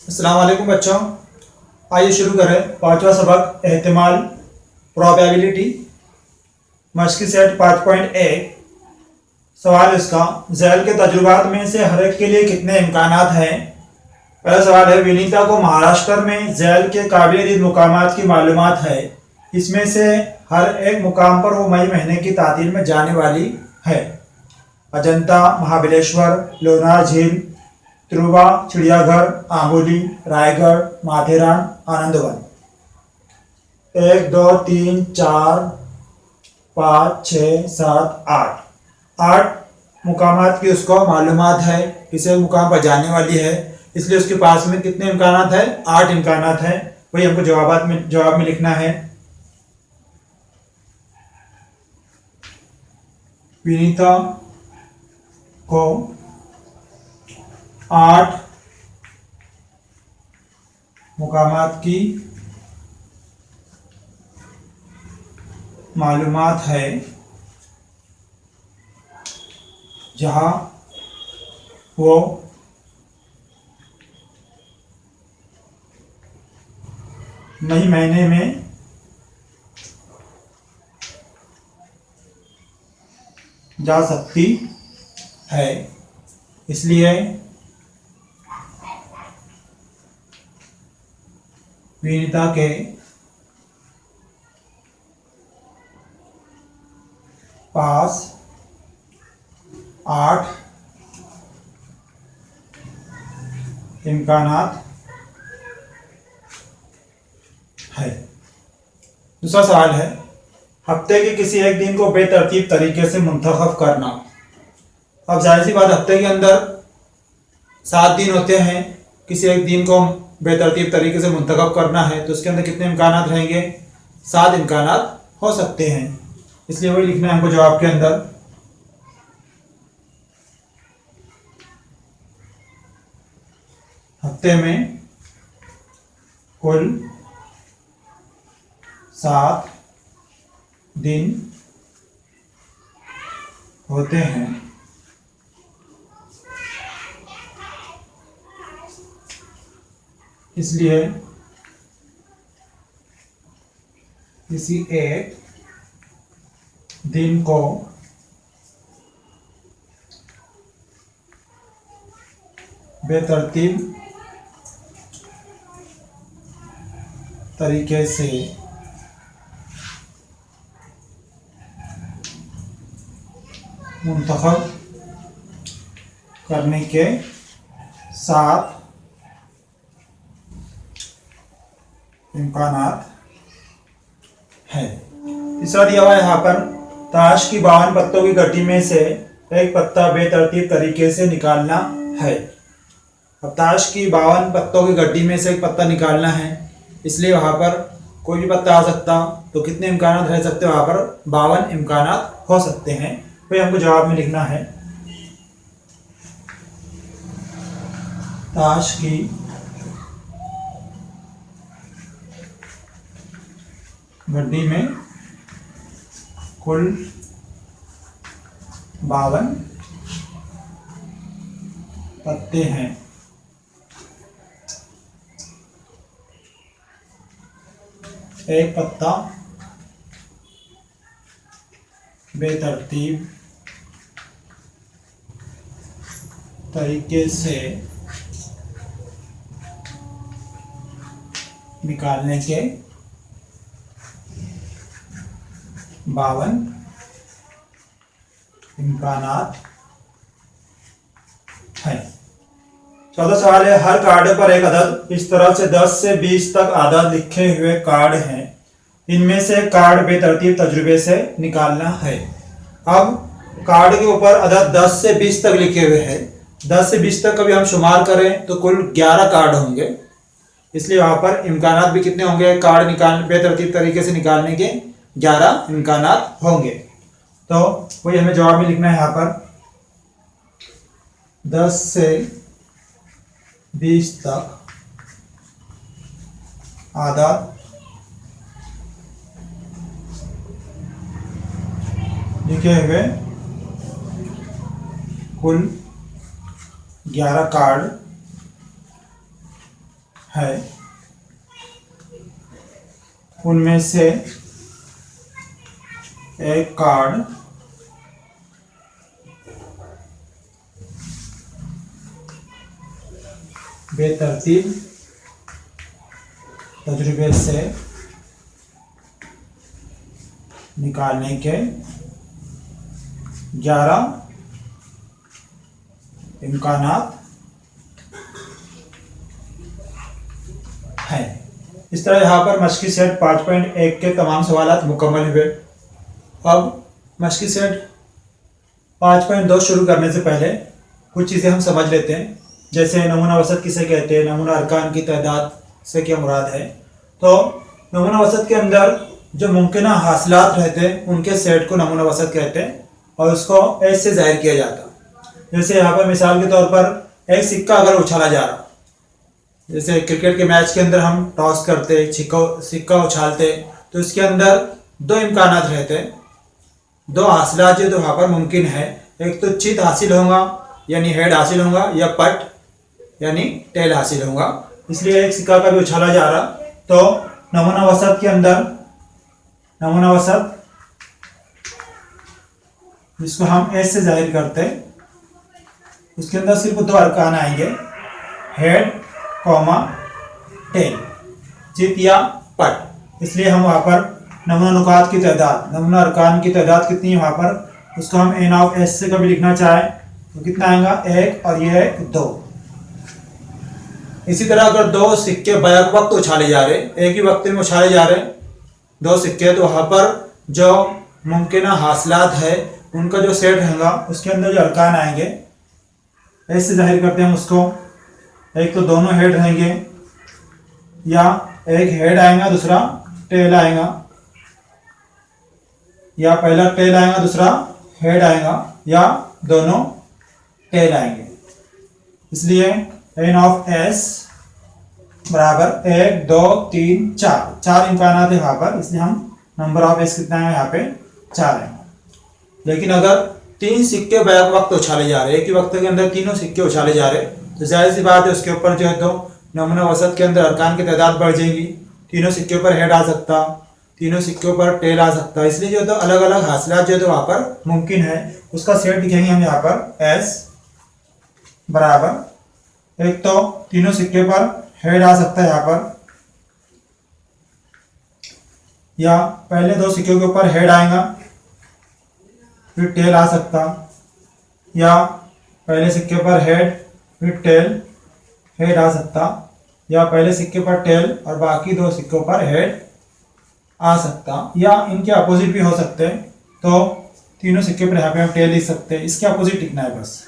अस्सलाम वालेकुम बच्चों, आइए शुरू करें पांचवा सबक एहतिमाल प्रोबेबिलिटी मश्की सेट 5.1। सवाल इसका ज़ैल के तजुर्बात में से हर एक के लिए कितने इम्कानात हैं। पहला सवाल है, विनीता को महाराष्ट्र में ज़ैल के काबिल मुकामात की मालूमात है। इसमें से हर एक मुकाम पर वो मई महीने की तातील में जाने वाली है। अजंता, महाबलेश्वर, लोनार झील, त्रुवा, चिड़ियाघर, आंबोली, रायगढ़, माथेरान, आनंदवन। 1 2 3 4 5 6 7 8 मुकामात की उसको मालूमात है। किसी मुकाम पर जाने वाली है, इसलिए उसके पास में कितने इम्कानात है? 8 इम्कानात है। वही हमको जवाब में लिखना है। विनीता को 8 मुकामात की मालूमात है, जहां वो मई महीने में जा सकती है। इसलिए विनीता के पास 8 इम्कानात है। दूसरा सवाल है, हफ्ते के किसी एक दिन को बेतरतीब तरीके से मुंतखब करना। अब जाहिर सी बात, हफ्ते के अंदर 7 दिन होते हैं। किसी एक दिन को बेतरतीब तरीके से मुंतखब करना है तो उसके अंदर कितने इम्कानात रहेंगे? 7 इम्कानात हो सकते हैं। इसलिए वही लिखना है हमको जवाब के अंदर। हफ्ते में कुल 7 दिन होते हैं। इसलिए किसी एक दिन को बेतरतीब तरीके से मुंतखब करने के 7 इम्कानात है। तीसरा दिया हुआ है यहाँ पर, ताश की 52 पत्तों की गड्डी में से एक पत्ता बेतरतीब तरीके से निकालना है। अब ताश की 52 पत्तों की गड्डी में से एक पत्ता निकालना है, इसलिए वहाँ पर कोई भी पत्ता आ सकता। तो कितने इम्कानात रह सकते हैं? वहाँ पर 52 इम्कानात हो सकते हैं। वही हमको जवाब में लिखना है। ताश की गड्डी में कुल 52 पत्ते हैं। एक पत्ता बेतरतीब तरीके से निकालने के 52 इम्कानात है। चौथा सवाल है, हर कार्ड पर एक अदद इस तरह से 10 से 20 तक अदद लिखे हुए कार्ड हैं। इनमें से कार्ड बेतरतीब तजुर्बे से निकालना है। अब कार्ड के ऊपर अदद 10 से 20 तक लिखे हुए हैं। 10 से 20 तक कभी हम शुमार करें तो कुल 11 कार्ड होंगे। इसलिए वहां पर इम्कानात भी कितने होंगे? कार्ड बेतरतीब तरीके से निकालने के 11 इम्कानात होंगे। तो वही हमें जवाब में लिखना है यहाँ पर। 10 से 20 तक आदाद लिखे हुए कुल 11 कार्ड है, उनमें से एक कार्ड बेतरतीब तजुर्बे से निकालने के 11 इम्कानात हैं। इस तरह यहाँ पर मशक़ी सेट 5.1 के तमाम सवालात मुकम्मल हुए। अब मशक़ी सेट 5.2 शुरू करने से पहले कुछ चीज़ें हम समझ लेते हैं, जैसे नमूना वसत किसे कहते हैं, नमूना अरकान की तादाद से क्या मुराद है। तो नमूना वसत के अंदर जो मुमकिना हासिलात रहते हैं उनके सेट को नमूना वसत कहते हैं और उसको एस से ज़ाहिर किया जाता है। जैसे यहाँ पर मिसाल के तौर पर एक सिक्का अगर उछाला जा रहा, जैसे क्रिकेट के मैच के अंदर हम टॉस करते, सिक्का उछालते, तो इसके अंदर 2 इम्कानात रहते हैं, 2 हासिलात जो तो वहाँ पर मुमकिन है। एक तो चित हासिल होगा यानी हेड हासिल होगा, या पट यानी टेल हासिल होगा। इसलिए एक सिक्का का भी उछाला जा रहा, तो नमूना वसत के अंदर नमूना वसत जिसको हम एस से जाहिर करते हैं, उसके अंदर सिर्फ 2 अरकान आएंगे, हेड कॉमा टेल, चित या पट। इसलिए हम वहाँ पर नमूना नुकात की तादाद, नमूना अरकान की तादाद कितनी है वहाँ पर, उसको हम एन ऑफ एस से कभी लिखना चाहें तो कितना आएगा, 1 और ये 2। इसी तरह अगर 2 सिक्के बैक वक्त उछाले जा रहे, एक ही वक्त में उछाले जा रहे 2 सिक्के, तो वहाँ पर जो मुमकिना हासिलात है उनका जो सेट रहेगा उसके अंदर जो अरकान आएंगे ऐसे जाहिर करते हैं हम उसको। एक तो दोनों हेड रहेंगे, या एक हेड आएगा दूसरा टेल आएगा, या पहला टेल आएगा दूसरा हेड आएगा, या दोनों टेल आएंगे। इसलिए एन ऑफ एस बराबर 1 2 3 4 इम्कानात है वहाँ पर, इसलिए हम नंबर ऑफ एस कितना है यहाँ पे 4 है। लेकिन अगर 3 सिक्के बैक वक्त उछाले जा रहे, एक ही वक्त के अंदर तीनों सिक्के उछाले जा रहे, तो जाहिर सी बात है उसके ऊपर जो है तो नमूना वसत के अंदर अरकान की तादाद बढ़ जाएगी। तीनों सिक्के पर हेड आ सकता, तीनों सिक्कों पर टेल आ सकता, इसलिए जो है तो अलग अलग हासिलात जो है तो वहाँ पर मुमकिन है। उसका सेट लिखेंगे हम यहाँ पर एस बराबर, एक तो तीनों सिक्के पर हेड आ सकता है यहाँ पर, या पहले 2 सिक्कों के ऊपर हेड आएगा फिर टेल आ सकता, या पहले सिक्के पर हेड फिर टेल हेड आ सकता, या पहले सिक्के पर टेल और बाकी 2 सिक्कों पर हेड आ सकता, या इनके अपोजिट भी हो सकते हैं। तो तीनों सिक्के पर यहाँ पे हम टेल लिख सकते हैं, इसके अपोजिट लिखना है बस।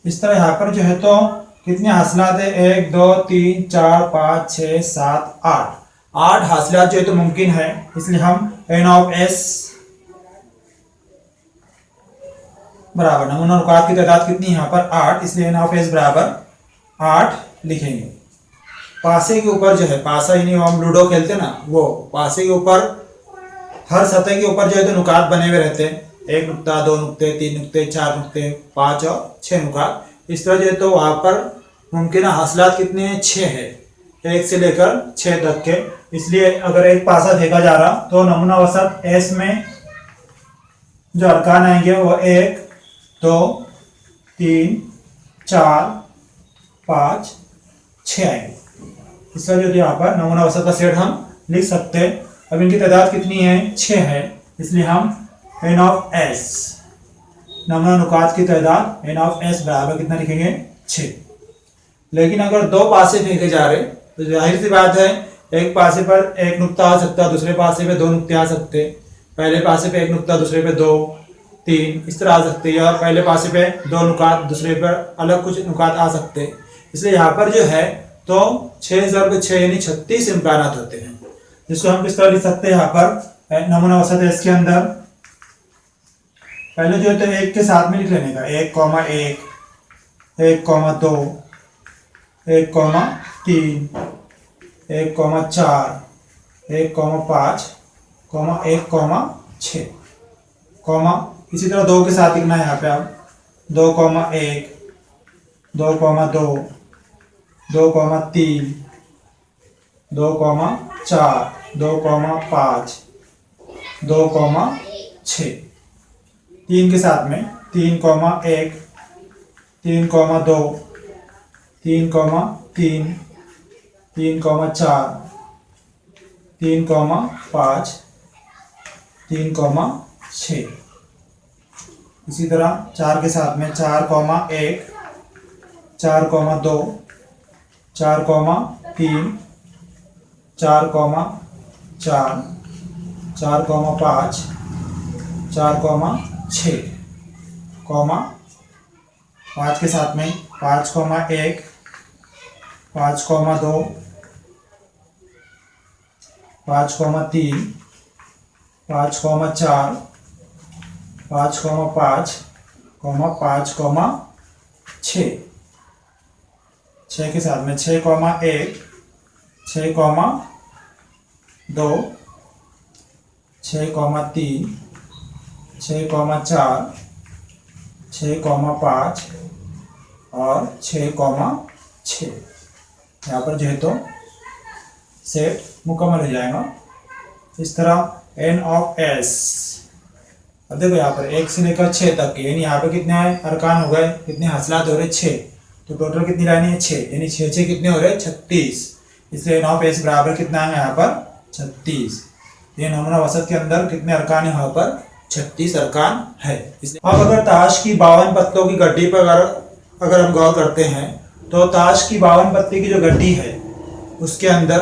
इस तरह यहाँ पर जो है तो कितने हासिलात है, 1 2 3 4 5 6 7 8 हासिलात जो है तो मुमकिन है। इसलिए हम एन ऑफ एस बराबर, नमूना नुकात की तादाद कितनी है यहाँ पर 8, इसलिए एन ऑफ एस बराबर 8 लिखेंगे। पासे के ऊपर जो है, पासा यानी हम लूडो खेलते ना, वो पासे के ऊपर हर सतह के ऊपर जो है तो नुकात बने हुए रहते हैं, 1 नुक्ता 2 नुक्ते 3 नुक्ते 4 नुक्ते 5 और 6 नुकात। इस तरह जो है तो वहाँ पर मुमकिन हासिलात कितने हैं, 6 है, 1 से लेकर 6 तक के। इसलिए अगर एक पासा फेंका जा रहा तो नमूना वसत एस में जो अरकान आएंगे वो 1 2 3 4 5 6 आएंगे। इस तरह जो यहाँ पर नमूना वसत का सेट हम लिख सकते हैं। अब इनकी तादाद कितनी है, 6 है, इसलिए हम एन ऑफ एस, नमूना नुकात की तादाद एन ऑफ एस बराबर कितना लिखेंगे, 6। लेकिन अगर 2 पासे फेंके जा रहे तो जाहिर सी बात है एक पासे पर 1 नुक्ता आ सकता, दूसरे पासे पे 2 नुक्ते आ सकते, पहले पासे पे 1 नुक्ता दूसरे पे 2 3 इस तरह आ सकते, या पहले पासे पे 2 नुकात दूसरे पर अलग कुछ नुकात आ सकते। इसलिए यहाँ पर जो है तो 6 ज़रब 6 यानी 36 इम्कानात होते हैं, जिसको हम किस तरह लिख सकते हैं। यहाँ पर नमूना वसत एस के अंदर पहले जो है तो 1 के साथ में लिख लेने का, 1,1 1,2 1,3 1,4, 1,5, 1,6, कॉमा इसी तरह 2 के साथ लिखना है यहाँ पे आप 2,1, 2,2, 2,3, 2,4, 2,5, 2,6, 3 के साथ में 3,1, 3,2, 3,3, 3,4, 3,5, 3,6। इसी तरह 4 के साथ में 4,1, 4,2, 4,3, 4,4, 4,5, 4,6, कॉमा 5 के साथ में 5,1, 5,2, 5,3, 5,4, 5,5, 5,6, 6 के साथ में 6,1, 6,2, 6,3, 6,4, 6,5 और 6,6। यहाँ पर जो है तो सेट मुकम्मल हो जाएगा। इस तरह एन ऑफ एस, अब देखो यहाँ पर 1 से लेकर 6 तक के, यानी यहाँ पे कितने अरकान हो गए, कितने हसलात हो रहे 6, तो टोटल कितनी लाइनें हैं 6, यानी 6 6 कितने हो रहे 36। इसलिए एन ऑफ एस बराबर कितना है यहाँ पर 36। ये नमूना वसत के अंदर कितने अरकान है, यहाँ पर 36 अरकान है। अब अगर ताश की 52 पत्तों की गड्डी पर अगर हम गौर करते हैं तो ताश की 52 पत्ते की जो गड्डी है उसके अंदर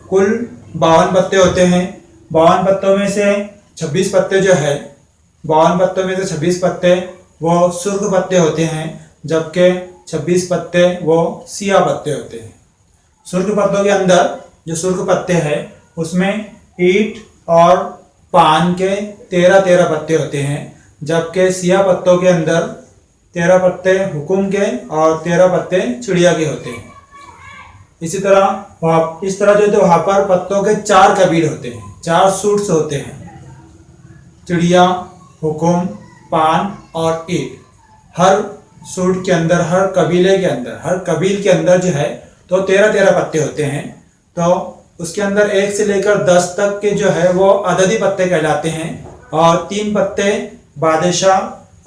कुल 52 पत्ते होते हैं। 52 पत्तों में से 26 पत्ते जो है, 52 पत्तों में से 26 पत्ते वो सुर्ख पत्ते होते हैं, जबकि 26 पत्ते वो सियाह पत्ते होते हैं। सुर्ख पत्तों के अंदर जो सुर्ख पत्ते हैं उसमें ईंट और पान के 13 पत्ते होते हैं, जबकि सियाह पत्तों के अंदर 13 पत्ते हुकुम के और 13 पत्ते चिड़िया के होते हैं। इसी तरह इस तरह जो वहाँ पर पत्तों के 4 कबील होते हैं, 4 सूट्स होते हैं, चिड़िया, हुकुम, पान और ईंट। हर सूट के अंदर, हर कबीले के अंदर, हर कबील के अंदर जो है तो 13 पत्ते होते हैं। तो उसके अंदर 1 से लेकर 10 तक के जो है वो अददी पत्ते कहलाते हैं, और 3 पत्ते बादशाह,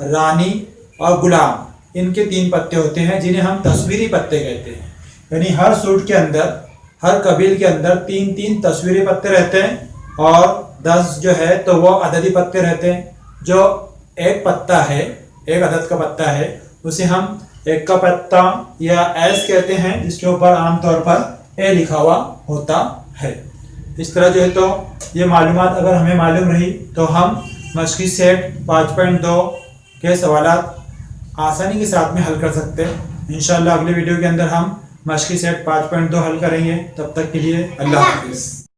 रानी और गुलाम, इनके 3 पत्ते होते हैं जिन्हें हम तस्वीरी पत्ते कहते हैं। यानी हर सूट के अंदर, हर कबील के अंदर 3 तस्वीरी पत्ते रहते हैं, और 10 जो है तो वो अददी पत्ते रहते हैं। जो एक पत्ता है, एक अदद का पत्ता है, उसे हम एक का पत्ता या एस कहते हैं, जिसके ऊपर आमतौर पर ए लिखा हुआ होता है। इस तरह जो है तो ये मालूमात अगर हमें मालूम रही तो हम मशक़ी सेट 5.2 के सवालात आसानी के साथ में हल कर सकते हैं। इंशाअल्लाह अगले वीडियो के अंदर हम मशक़ी सेट 5.2 हल करेंगे। तब तक के लिए अल्लाह हाफ़िज़।